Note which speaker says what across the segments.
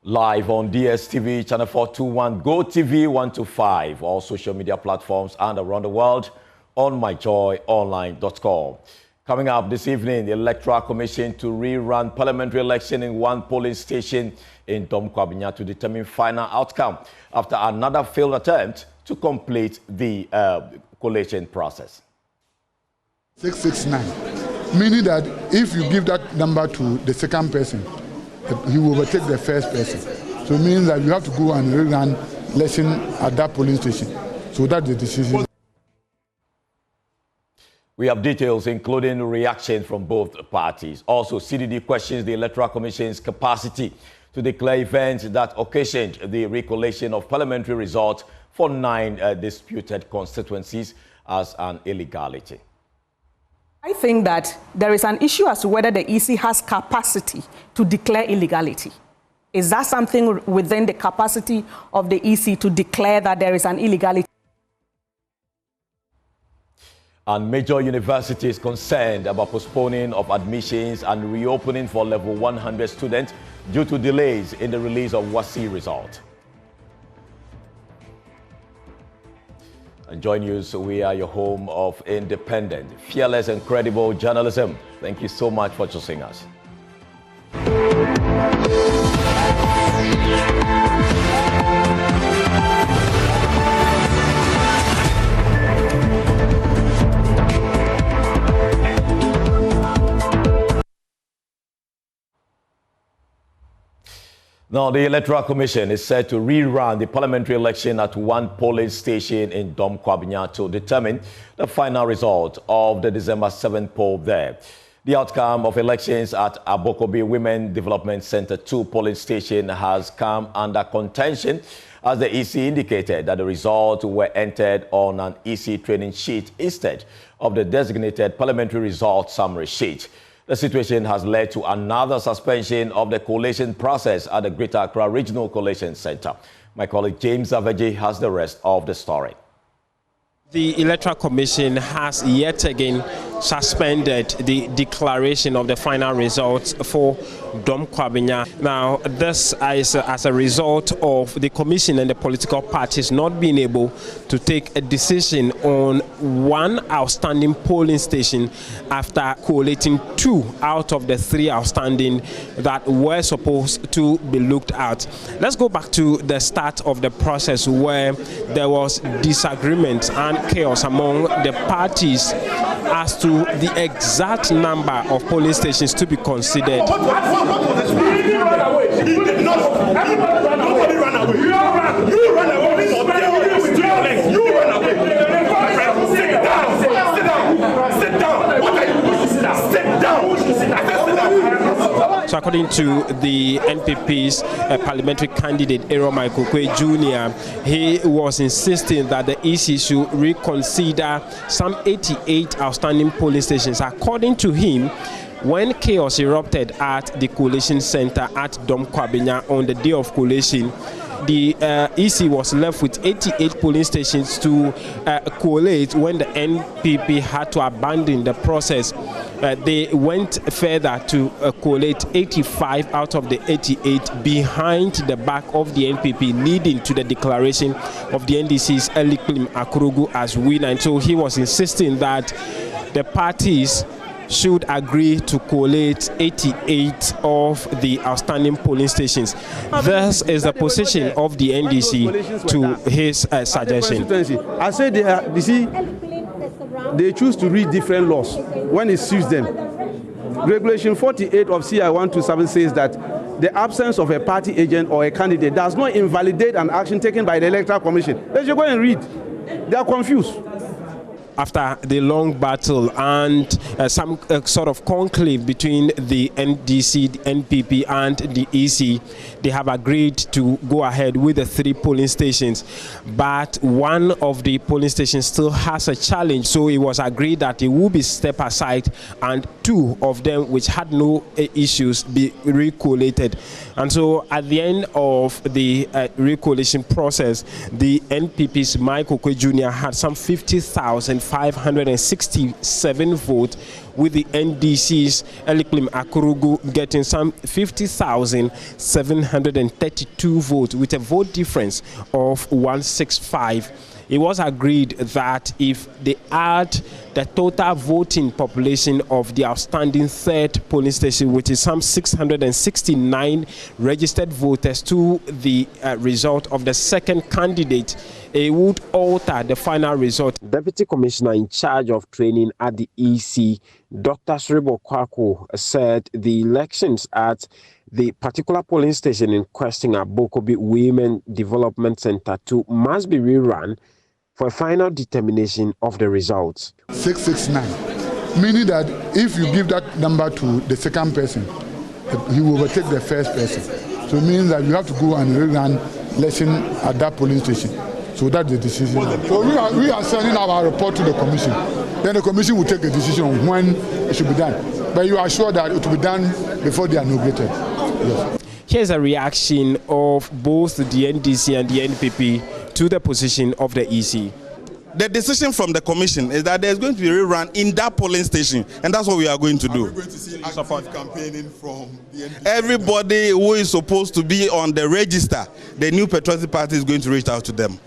Speaker 1: Live on DSTV, Channel 421, GoTV 125, all social media platforms and around the world on myjoyonline.com. Coming up this evening, the Electoral Commission to rerun parliamentary election in one polling station in Dome-Kwabenya to determine final outcome after another failed attempt to complete the collation process.
Speaker 2: 669, meaning that if you give that number to the second person, he will overtake the first person. So it means that you have to go and rerun election at that polling station. So that's the decision.
Speaker 1: We have details including reaction from both parties. Also, CDD questions the Electoral Commission's capacity to declare events that occasioned the recollation of parliamentary results for 9 disputed constituencies as an illegality.
Speaker 3: I think that there is an issue as to whether the EC has capacity to declare illegality. Is that something within the capacity of the EC to declare that there is an illegality?
Speaker 1: And major universities concerned about postponing of admissions and reopening for level 100 students due to delays in the release of WASSCE result. And JoyNews, we are your home of independent, fearless and credible journalism. Thank you so much for choosing us. Now, the Electoral Commission is set to rerun the parliamentary election at one polling station in Dome-Kwabenya to determine the final result of the December 7th poll there. The outcome of elections at Abokobi Women Development Center 2 polling station has come under contention as the EC indicated that the results were entered on an EC training sheet instead of the designated parliamentary results summary sheet. The situation has led to another suspension of the collation process at the Greater Accra Regional Collation Center. My colleague James Aveji has the rest of the story.
Speaker 4: The Electoral Commission has yet again suspended the declaration of the final results for Dome-Kwabenya. Now, this is as a result of the Commission and the political parties not being able to take a decision on one outstanding polling station after collating 2 out of the 3 outstanding that were supposed to be looked at. Let's go back to the start of the process where there was disagreement and chaos among the parties as to the exact number of polling stations to be considered. So according to the NPP's parliamentary candidate, Ero Michael Kwe Jr., he was insisting that the EC should reconsider some 88 outstanding polling stations. According to him, when chaos erupted at the collation center at Dome-Kwabenya on the day of collation, the EC was left with 88 polling stations to collate. When the NPP had to abandon the process, they went further to collate 85 out of the 88 behind the back of the NPP, leading to the declaration of the NDC's Eliklim Akurugu as winner. And so he was insisting that the parties should agree to collate 88 of the outstanding polling stations. This is the position of the NDC to his suggestion.
Speaker 5: I said they choose to read different laws when it suits them. Regulation 48 of CI 127 says that the absence of a party agent or a candidate does not invalidate an action taken by the Electoral Commission. Let's go and read. They are confused.
Speaker 4: After the long battle and some sort of conclave between the NDC, the NPP and the EC, they have agreed to go ahead with the 3 polling stations. But one of the polling stations still has a challenge, so it was agreed that it will be stepped aside and 2 of them which had no issues be recollated. And so at the end of the recollation process, the NPP's Michael Kwe Jr. had some 50,000 50,567 votes, with the NDC's Eliklim Akurugu getting some 50,732 votes, with a vote difference of 165. It was agreed that if they add the total voting population of the outstanding third polling station, which is some 669 registered voters, to the result of the second candidate, it would alter the final result. Deputy Commissioner in charge of training at the EC, Dr. Sribo Kwaku, said the elections at the particular polling station in question at Baka V Women Development Center 2 must be rerun for a final determination of the results.
Speaker 2: 669, meaning that if you give that number to the second person, he will overtake the first person. So it means that you have to go and rerun election at that polling station. So that's the decision. So we are sending our report to the commission. Then the commission will take a decision on when it should be done. But you are sure that it will be done before they are inaugurated. Yes.
Speaker 4: Here's a reaction of both the NDC and the NPP to the position of the EC.
Speaker 6: The decision from the commission is that there's going to be a rerun in that polling station, and that's what we are going to do.
Speaker 7: Are we going to see active campaigning from the NDC?
Speaker 6: Everybody who is supposed to be on the register, the New Patriotic Party is going to reach out to them.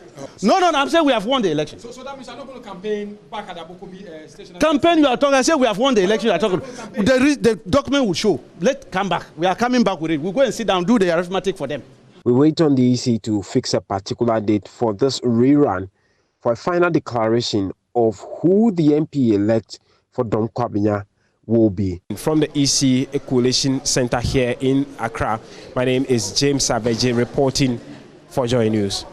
Speaker 5: No, I'm saying we have won the election.
Speaker 8: So that means I'm not going to campaign back at the Baka V station?
Speaker 5: Campaign, you are talking, I say we have won the election, you are talking. The document will show. Let's come back. We are coming back with it. We'll go and sit down, do the arithmetic for them.
Speaker 4: We wait on the EC to fix a particular date for this rerun for a final declaration of who the MP elect for Dome-Kwabenya will be. From the EC Coalition Center here in Accra, my name is James Savage reporting for Joy News.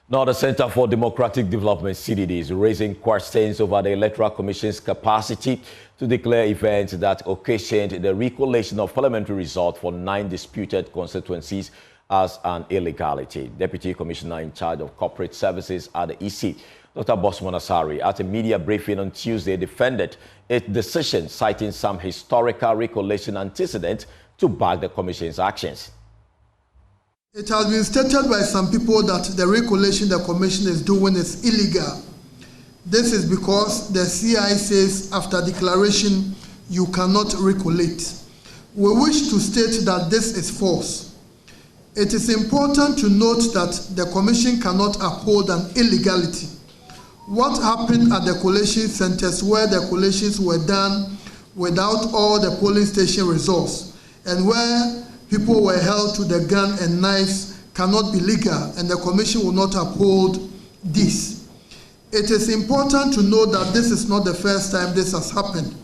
Speaker 1: Now, the Center for Democratic Development, CDD, is raising questions over the Electoral Commission's capacity to declare events that occasioned the recollation of parliamentary results for 9 disputed constituencies as an illegality. Deputy Commissioner in charge of Corporate Services at the EC, Dr. Bosman Asari, at a media briefing on Tuesday, defended its decision, citing some historical recollation antecedent to back the Commission's actions.
Speaker 9: It has been stated by some people that the recollation the Commission is doing is illegal. This is because the CI says after declaration you cannot recollate. We wish to state that this is false. It is important to note that the Commission cannot uphold an illegality. What happened at the collation centers where the collations were done without all the polling station results and where people were held to the gun and knives cannot be legal, and the Commission will not uphold this. It is important to know that this is not the first time this has happened.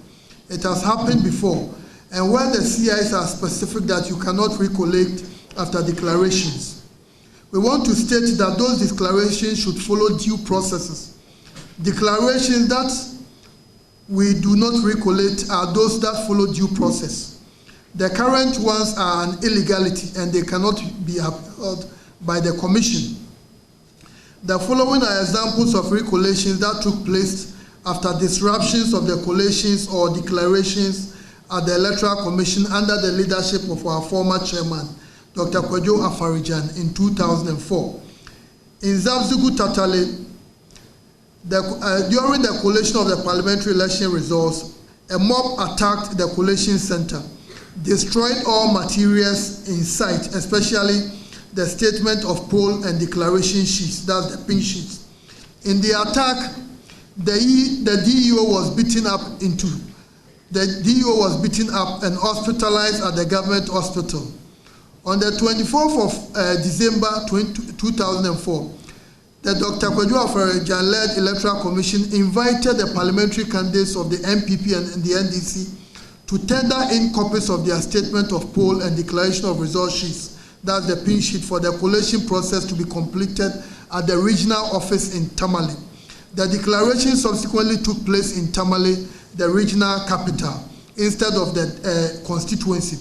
Speaker 9: It has happened before, and where the CIs are specific that you cannot recollect after declarations. We want to state that those declarations should follow due processes. Declarations that we do not recollect are those that follow due process. The current ones are an illegality and they cannot be upheld by the Commission. The following are examples of recollations that took place after disruptions of the collations or declarations at the Electoral Commission under the leadership of our former chairman, Dr. Kwadwo Afarijan, in 2004. In Zabzugu Tatale, during the collation of the parliamentary election results, a mob attacked the collation center, destroyed all materials in sight, especially the statement of poll and declaration sheets, that's the pink sheets. In the attack, the DEO was beaten up and hospitalized at the government hospital. On the 24th of December 2004, the Dr. Kwadwo Afarijan-led Electoral Commission invited the parliamentary candidates of the MPP and the NDC to tender in copies of their statement of poll and declaration of result sheets, that's the pink sheet, for the collation process to be completed at the regional office in Tamale. The declaration subsequently took place in Tamale, the regional capital, instead of the constituency.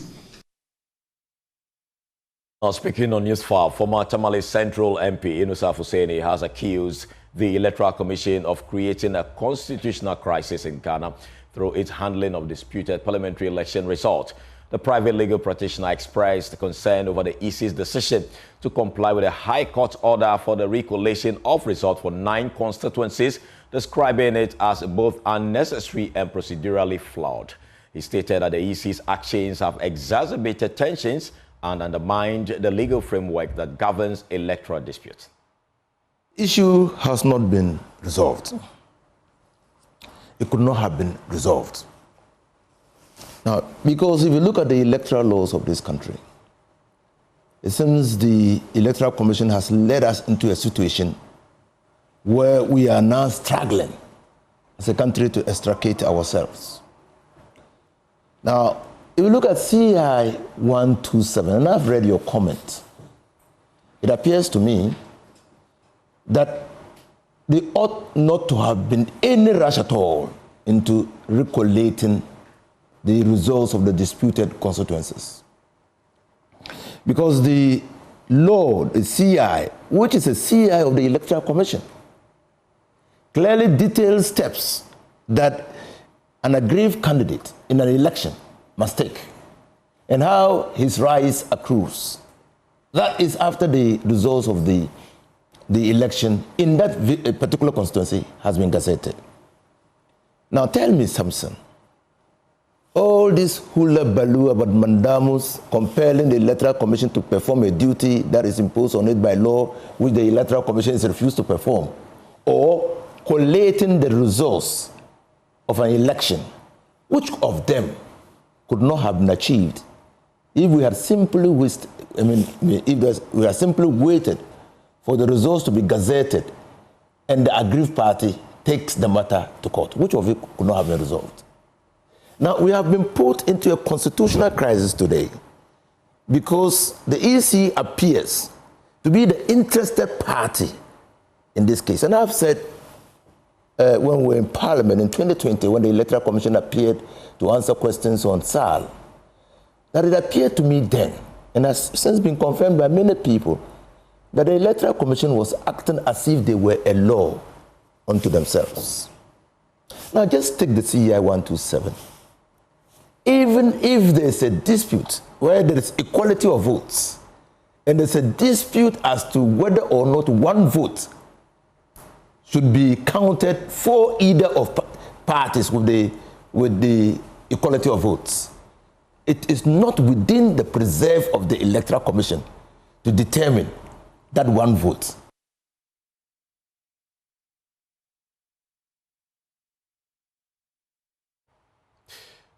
Speaker 1: Now, speaking on News 5, former Tamale Central MP Inusa Fuseni has accused the Electoral Commission of creating a constitutional crisis in Ghana through its handling of disputed parliamentary election results. The private legal practitioner expressed concern over the EC's decision to comply with a High Court order for the recollation of results for 9 constituencies, describing it as both unnecessary and procedurally flawed. He stated that the EC's actions have exacerbated tensions and undermined the legal framework that governs electoral disputes.
Speaker 10: Issue has not been resolved. It could not have been resolved. Now, because if you look at the electoral laws of this country, it seems the Electoral Commission has led us into a situation where we are now struggling as a country to extricate ourselves. Now, if you look at CI 127, and I've read your comment, it appears to me that there ought not to have been any rush at all into recollating the results of the disputed constituencies. Because the law, the CI, which is a CI of the Electoral Commission, clearly details steps that an aggrieved candidate in an election must take and how his rights accrues. That is after the results of the election in that particular constituency has been gazetted. Now tell me, Samson, all this hula baloo about mandamus compelling the Electoral Commission to perform a duty that is imposed on it by law, which the Electoral Commission has refused to perform, or collating the results of an election, which of them could not have been achieved if we had simply waited for the results to be gazetted and the aggrieved party takes the matter to court? Which of it could not have been resolved? Now, we have been put into a constitutional crisis today because the EC appears to be the interested party in this case. And I've said when we were in Parliament in 2020, when the Electoral Commission appeared to answer questions on SAL, that it appeared to me then, and has since been confirmed by many people, that the Electoral Commission was acting as if they were a law unto themselves. Now, just take the CEI 127. Even if there's a dispute where there is equality of votes, and there's a dispute as to whether or not one vote should be counted for either of parties with the equality of votes, it is not within the preserve of the Electoral Commission to determine that one vote.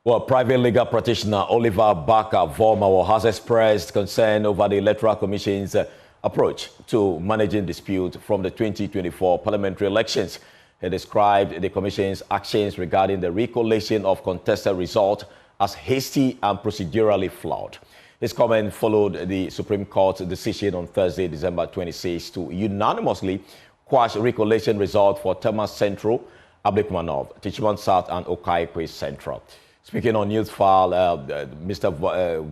Speaker 1: Well, private legal practitioner Oliver Baka V has expressed concern over the Electoral Commission's approach to managing dispute from the 2024 parliamentary elections. He described the Commission's actions regarding the recollation of contested results as hasty and procedurally flawed. His comment followed the Supreme Court's decision on Thursday, December 26, to unanimously quash recollation results for Tema Central, Ablikmanov, Tichman South, and Okaikwe Central. Speaking on News File, Mr.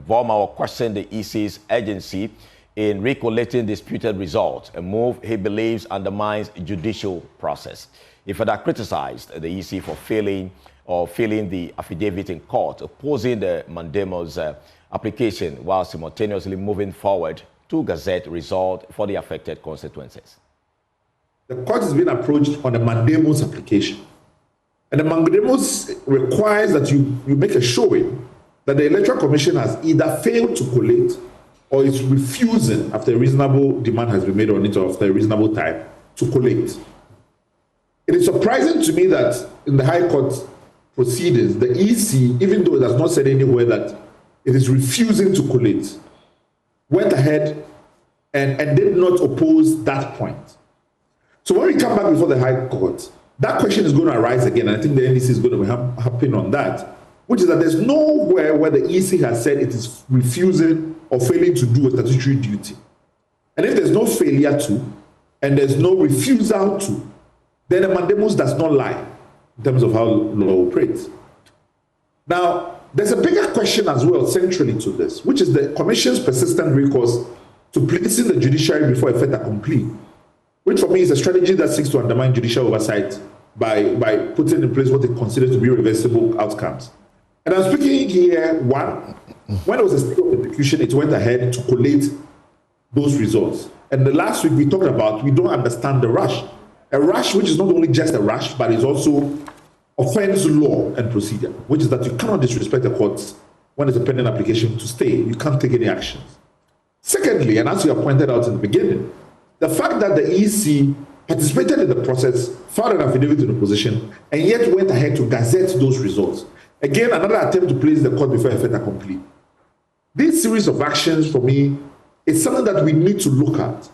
Speaker 1: Vorma questioned the EC's urgency in recollating disputed results, a move he believes undermines judicial process. He further criticized the EC for failing the affidavit in court, opposing the mandamus application while simultaneously moving forward to gazette result for the affected constituencies.
Speaker 11: The court has been approached on a mandamus application. And the mandamus requires that you make a showing that the Electoral Commission has either failed to collate or is refusing, after a reasonable demand has been made on it or after a reasonable time, to collate. It is surprising to me that in the High Court proceedings, the EC, even though it has not said anywhere that it is refusing to collate, went ahead and did not oppose that point. So when we come back before the High Court, that question is going to arise again, and I think the NDC is going to be happen on that, which is that there's nowhere where the EC has said it is refusing or failing to do a statutory duty. And if there's no failure to, and there's no refusal to, then the mandamus does not lie in terms of how law operates. Now, there's a bigger question as well centrally to this, which is the Commission's persistent recourse to placing the judiciary before a fait accompli, which for me is a strategy that seeks to undermine judicial oversight by putting in place what it considers to be reversible outcomes. And I'm speaking here, one, When it was a state of execution, it went ahead to collate those results. And the last week we talked about, we don't understand the rush. A rush which is not only just a rush, but is also offense law and procedure, which is that you cannot disrespect the courts when it's a pending application to stay. You can't take any actions. Secondly, and as you have pointed out in the beginning, the fact that the EC participated in the process, filed an affidavit in opposition, and yet went ahead to gazette those results. Again, another attempt to place the court before a fait accompli. This series of actions, for me, is something that we need to look at.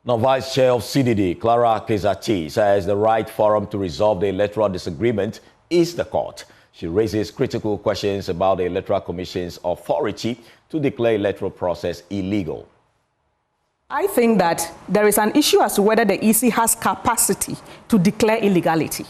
Speaker 1: Now, Vice Chair of CDD, Clara Kti, says the right forum to resolve the electoral disagreement is the court. She raises critical questions about the Electoral Commission's authority to declare electoral process illegal.
Speaker 3: I think that there is an issue as to whether the EC has capacity to declare illegality.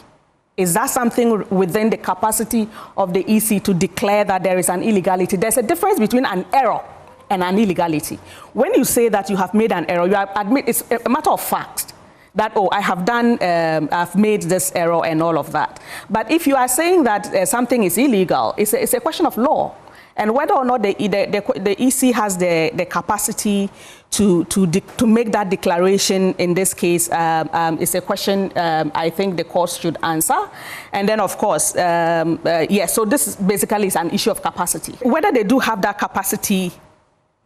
Speaker 3: Is that something within the capacity of the EC to declare that there is an illegality? There's a difference between an error and an illegality. When you say that you have made an error, you admit it's a matter of fact that, oh, I have done, I've made this error and all of that. But if you are saying that something is illegal, it's a question of law. And whether or not the EC has the capacity to make that declaration in this case is a question I think the court should answer. And then, of course, yes, so this basically is an issue of capacity. Whether they do have that capacity,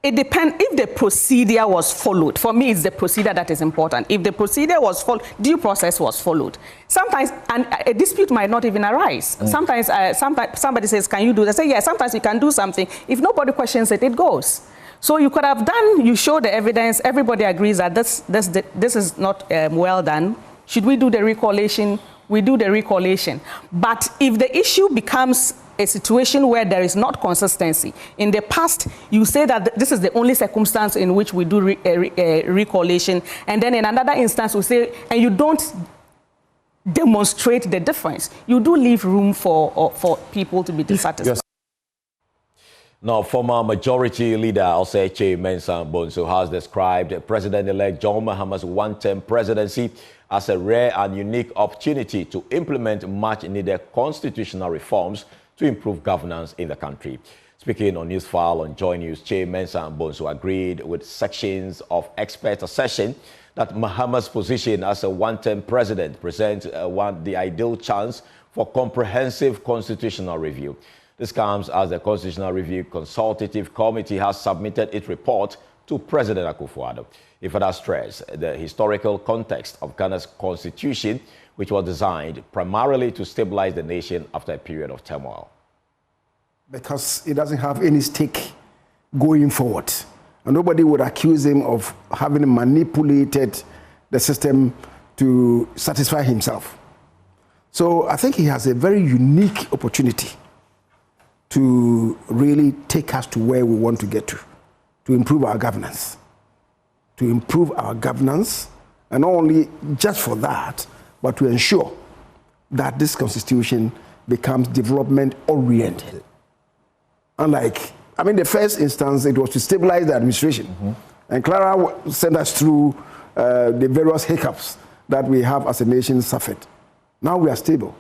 Speaker 3: it depends if the procedure was followed. For me, it's the procedure that is important. If the procedure was followed, due process was followed. Sometimes a dispute might not even arise. Sometimes somebody says, can you do this? I say, yeah, sometimes you can do something. If nobody questions it, it goes. So you could have done, you show the evidence, everybody agrees that this is not well done. Should we do the recollation? We do the recollation. But if the issue becomes a situation where there is not consistency, in the past you say that this is the only circumstance in which we do recollation, and then in another instance we say, and you don't demonstrate the difference, you do leave room for people to be dissatisfied.
Speaker 1: Yes. Now, former Majority Leader Oseche Mensah Bonsu has described President-elect John Mahama's one-term presidency as a rare and unique opportunity to implement much-needed constitutional reforms to improve governance in the country. Speaking on Newsfile on Joy News, Chair Mensah Bonsu agreed with sections of expert assertion that Mahama's position as a one-term president presents the ideal chance for comprehensive constitutional review. This comes as the Constitutional Review Consultative Committee has submitted its report to President Akufo-Addo. It further stressed the historical context of Ghana's constitution, which was designed primarily to stabilize the nation after a period of turmoil.
Speaker 12: Because it doesn't have any stake going forward. And nobody would accuse him of having manipulated the system to satisfy himself. So I think he has a very unique opportunity to really take us to where we want to get to improve our governance. To improve our governance, and not only just for that, but to ensure that this constitution becomes development-oriented. Unlike, I mean, the first instance, it was to stabilize the administration. And Clara sent us through the various hiccups that we have as a nation suffered. Now we are stable.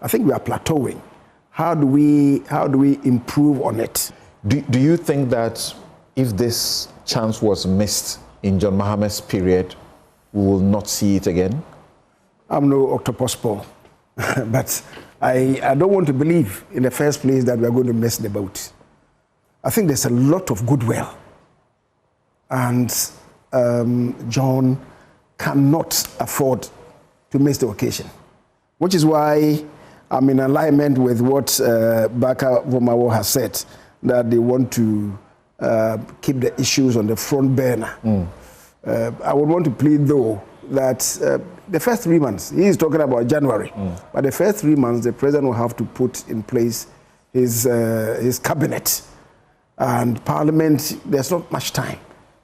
Speaker 12: I think we are plateauing. How do we improve on it?
Speaker 13: Do you think that if this chance was missed in John Mahama's period, we will not see it again?
Speaker 12: I'm no octopus Paul, but I don't want to believe in the first place that we are going to miss the boat. I think there's a lot of goodwill, and John cannot afford to miss the occasion, which is why I'm in alignment with what Baka V has said, that they want to keep the issues on the front burner. I would want to plead, though, that the first 3 months, he is talking about January, but the first 3 months, the president will have to put in place his cabinet. And Parliament, there's not much time.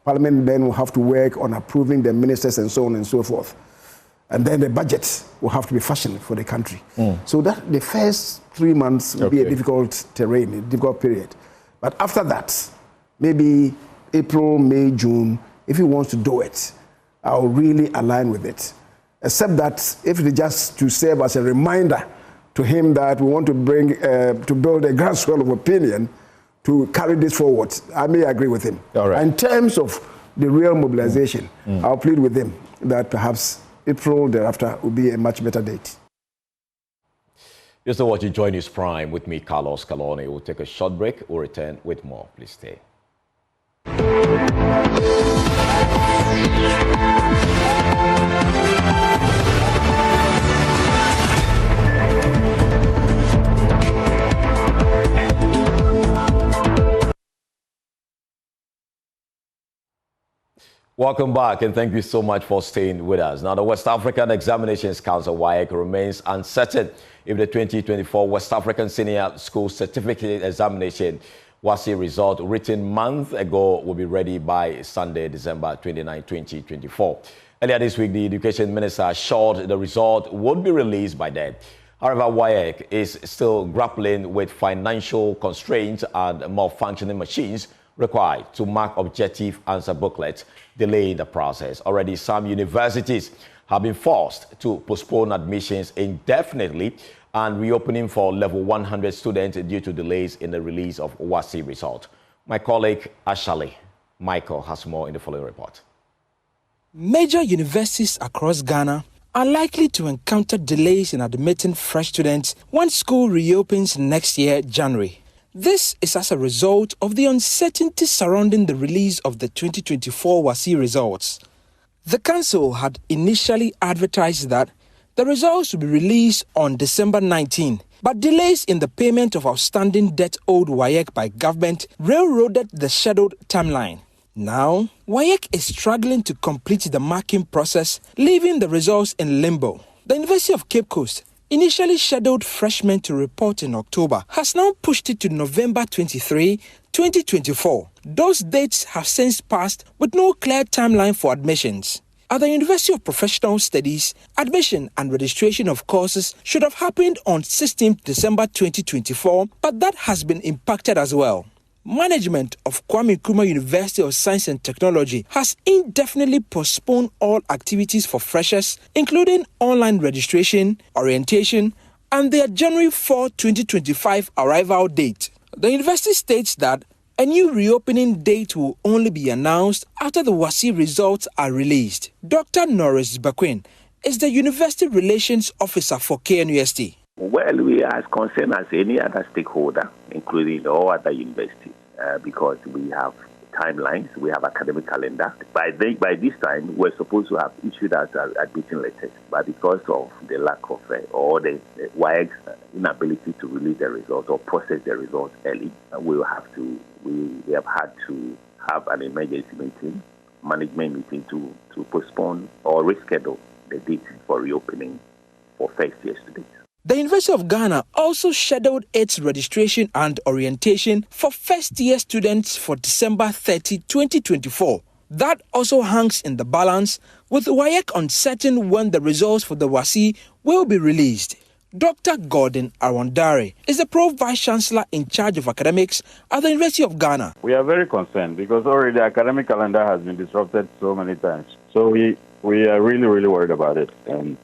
Speaker 12: Parliament then will have to work on approving the ministers and so on and so forth. And then the budget will have to be fashioned for the country. So that the first 3 months will be a difficult terrain, a difficult period. But after that, maybe April, May, June, if he wants to do it, I'll really align with it. Except that if it is just to serve as a reminder to him that we want to bring, to build a groundswell of opinion to carry this forward, I may agree with him.
Speaker 13: All right.
Speaker 12: In terms of the real mobilization, I'll plead with him that perhaps April thereafter will be a much better date.
Speaker 1: You're still watching JoyNews Prime with me, Carlos Caloni. We'll take a short break. We'll return with more. Please stay. Welcome back, and thank you so much for staying with us. Now, the West African Examinations Council, WAEC, remains uncertain if the 2024 West African Senior School Certificate Examination WASSCE result written months ago will be ready by Sunday, December 29, 2024. Earlier this week, the Education Minister assured the result would be released by then. However, WAEC is still grappling with financial constraints and malfunctioning machines required to mark objective answer booklets, delaying the process. Already, some universities have been forced to postpone admissions indefinitely and reopening for level 100 students due to delays in the release of WASSCE result. My colleague Ashali Michael has more in the following report.
Speaker 14: Major universities across Ghana are likely to encounter delays in admitting fresh students when school reopens next year, January. This is as a result of the uncertainty surrounding the release of the 2024 WASSCE results. The council had initially advertised that the results would be released on December 19, but delays in the payment of outstanding debt owed WAEC by government railroaded the scheduled timeline. Now, WAEC is struggling to complete the marking process, leaving the results in limbo. The University of Cape Coast, initially scheduled freshmen to report in October, has now pushed it to November 23, 2024. Those dates have since passed with no clear timeline for admissions. At the University of Professional Studies, admission and registration of courses should have happened on 16 December 2024, but that has been impacted as well. Management of Kwame Nkrumah University of Science and Technology has indefinitely postponed all activities for freshers, including online registration, orientation, and their January 4, 2025 arrival date. The university states that a new reopening date will only be announced after the WASSCE results are released. Dr. Norris Bakwin is the University Relations Officer for KNUST.
Speaker 15: Well, we are as concerned as any other stakeholder, including all other universities, because we have timelines, we have academic calendar. By this time, we're supposed to have issued out admission letters, but because of the lack of or the WAEC's inability to release the results or process the results early, we have had to have an emergency meeting, management meeting to postpone or reschedule the date for reopening for first-year students.
Speaker 14: The University of Ghana also scheduled its registration and orientation for first-year students for December 30, 2024. That also hangs in the balance, with WAEC uncertain when the results for the WASSCE will be released. Dr. Gordon Arwandare is the Pro-Vice-Chancellor in charge of academics at the University of Ghana.
Speaker 16: We are very concerned because already the academic calendar has been disrupted so many times. So we are really, really worried about it. And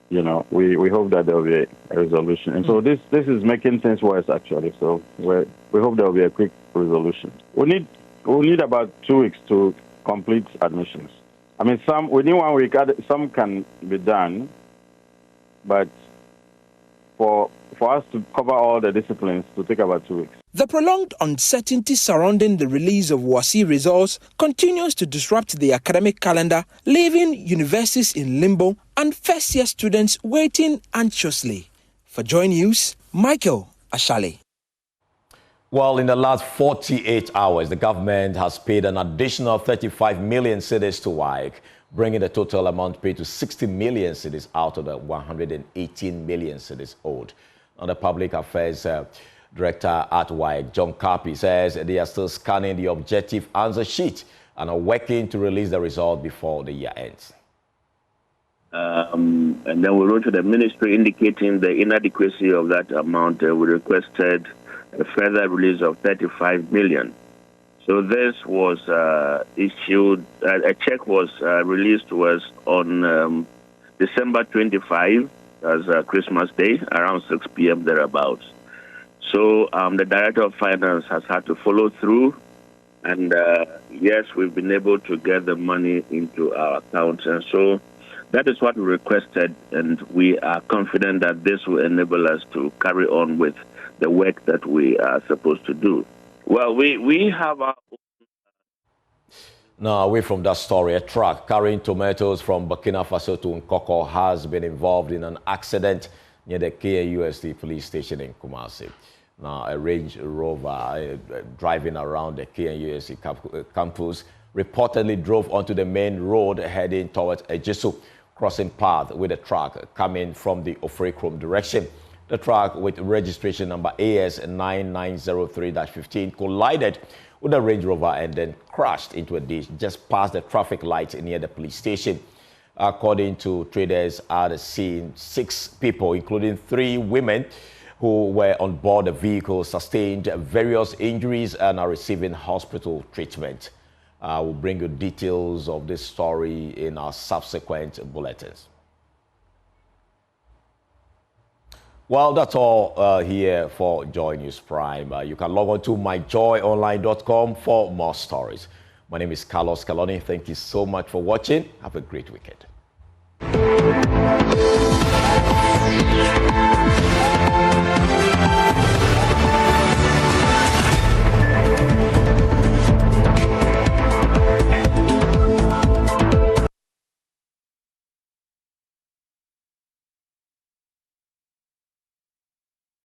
Speaker 16: we hope that there will be a resolution. And so this is making things worse, actually. So we hope there will be a quick resolution. We need about 2 weeks to complete admissions. I mean, within 1 week, some can be done, but for us to cover all the disciplines, to take about 2 weeks.
Speaker 14: The prolonged uncertainty surrounding the release of WASSCE results continues to disrupt the academic calendar, leaving universities in limbo and first-year students waiting anxiously. For JoyNews, Michael Ashali.
Speaker 1: Well, in the last 48 hours, the government has paid an additional 35 million cedis to WAEC, bringing the total amount paid to 60 million cedis out of the 118 million cedis owed. Now, the Public Affairs Director at WAEC, John Kapi, says they are still scanning the objective answer sheet and are working to release the result before the year ends.
Speaker 15: And then we wrote to the ministry indicating the inadequacy of that amount. We requested a further release of 35 million. So this was issued, a check was released to us on December 25, as Christmas Day, around 6 p.m. thereabouts. So the Director of Finance has had to follow through, and yes, we've been able to get the money into our account. And so that is what we requested, and we are confident that this will enable us to carry on with the work that we are supposed to do. Well, we have our...
Speaker 1: Now, away from that story, a truck carrying tomatoes from Burkina Faso to Nkoko has been involved in an accident near the KNUST police station in Kumasi. Now, a Range Rover driving around the KNUST campus reportedly drove onto the main road heading towards Ejisu crossing path with a truck coming from the Ofrekrom direction. The truck, with registration number AS9903-15, collided with the Range Rover and then crashed into a ditch just past the traffic light near the police station. According to traders at the scene, 6 people, including 3 women who were on board the vehicle, sustained various injuries and are receiving hospital treatment. We'll bring you details of this story in our subsequent bulletins. Well, that's all here for Joy News Prime. You can log on to myjoyonline.com for more stories. My name is Carlos Caloni. Thank you so much for watching. Have a great weekend.